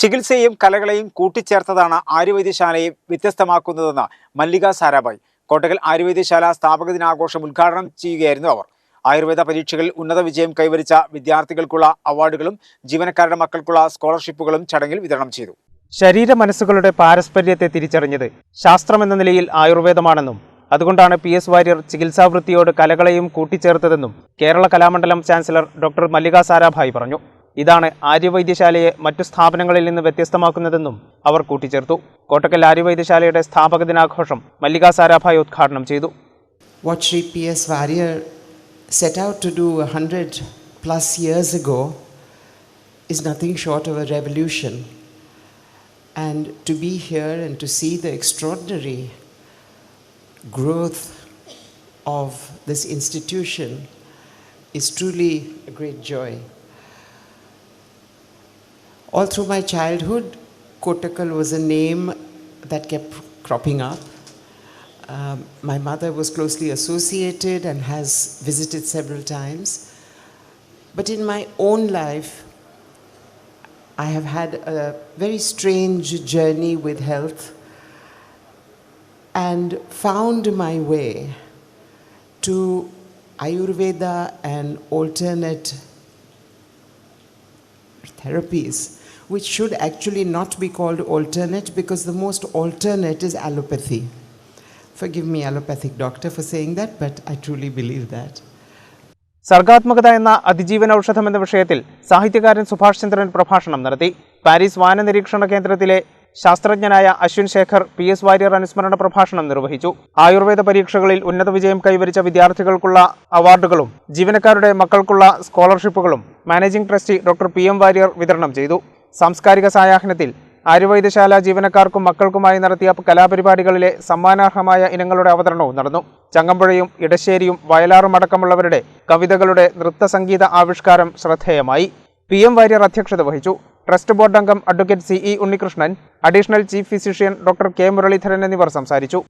ചികിത്സയും കലകളെയും കൂട്ടിച്ചേർത്തതാണ് ആര്യവൈദ്യശാലയെ വ്യത്യസ്തമാക്കുന്നതെന്ന് മല്ലിക സാരാഭായ് കോട്ടക്കൽ ആര്യവൈദ്യശാല സ്ഥാപക ദിനാഘോഷം ഉദ്ഘാടനം ചെയ്യുകയായിരുന്നു അവർ. ആയുർവേദ പരീക്ഷകളിൽ ഉന്നത വിജയം കൈവരിച്ച വിദ്യാർത്ഥികൾക്കുള്ള അവാർഡുകളും ജീവനക്കാരുടെ മക്കൾക്കുള്ള സ്കോളർഷിപ്പുകളും ചടങ്ങിൽ വിതരണം ചെയ്തു. ശരീര മനസ്സുകളുടെ പാരസ്പര്യത്തെ തിരിച്ചറിഞ്ഞത് ശാസ്ത്രമെന്ന നിലയിൽ ആയുർവേദമാണെന്നും അതുകൊണ്ടാണ് PS വാര്യർ ചികിത്സാവൃത്തിയോട് കലകളെയും കൂട്ടിച്ചേർത്തതെന്നും കേരള കലാമണ്ഡലം ചാൻസലർ ഡോക്ടർ മല്ലിക സാരാഭായ് പറഞ്ഞു. ഇതാണ് ആര്യവൈദ്യശാലയെ മറ്റു സ്ഥാപനങ്ങളിൽ നിന്ന് വ്യത്യസ്തമാക്കുന്നതെന്നും അവർ കൂട്ടിച്ചേർത്തു. കോട്ടക്കൽ ആര്യവൈദ്യശാലയുടെ സ്ഥാപക ദിനാഘോഷം മല്ലിക സാരാഭായ് ഉദ്ഘാടനം ചെയ്തു. What Shri PS Warrior set out to do 100+ years ago is nothing short of a revolution. And to be here and to see the extraordinary growth of this institution is truly a great joy. All through my childhood, Kottakkal was a name that kept cropping up. My mother was closely associated and has visited several times. But in my own life, I have had a very strange journey with health and found my way to Ayurveda and alternate therapies, which should actually not be called alternate because the most alternate is allopathy. Forgive me, allopathic doctor, for saying that, but I truly believe that. സർഗാത്മകത എന്ന അതിജീവന ഔഷധം എന്ന വിഷയത്തിൽ സാഹിത്യകാരൻ സുഭാഷ് ചന്ദ്രൻ പ്രഭാഷണം നടത്തി. Paris വാന നിരീക്ഷണ കേന്ദ്രത്തിലെ ശാസ്ത്രജ്ഞനായ അശ്വിൻ ശേഖർ PS വാര്യർ അനുസ്മരണ പ്രഭാഷണം നിർവഹിച്ചു. ആയുർവേദ പരീക്ഷകളിൽ ഉന്നത വിജയം കൈവരിച്ച വിദ്യാർത്ഥികൾക്കുള്ള അവാർഡുകളും ജീവനക്കാരുടെ മക്കൾക്കുള്ള സ്കോളർഷിപ്പുകളും managing trustee doctor PM Warrier വിതരണം ചെയ്തു. സാംസ്കാരിക സായാഹ്നത്തിൽ ആര്യവൈദ്യശാല ജീവനക്കാർക്കും മക്കൾക്കുമായി നടത്തിയ കലാപരിപാടികളിലെ സമ്മാനാർഹമായ ഇനങ്ങളുടെ അവതരണവും നടന്നു. ചങ്ങമ്പുഴയും ഇടശ്ശേരിയും വയലാറും അടക്കമുള്ളവരുടെ കവിതകളുടെ നൃത്തസംഗീത ആവിഷ്കാരം ശ്രദ്ധേയമായി. PM വാര്യർ അധ്യക്ഷത വഹിച്ചു. ട്രസ്റ്റ് ബോർഡ് അംഗം advocate CE Unnikrishnan, additional chief physician doctor K Muraleedharan എന്നിവർ സംസാരിച്ചു.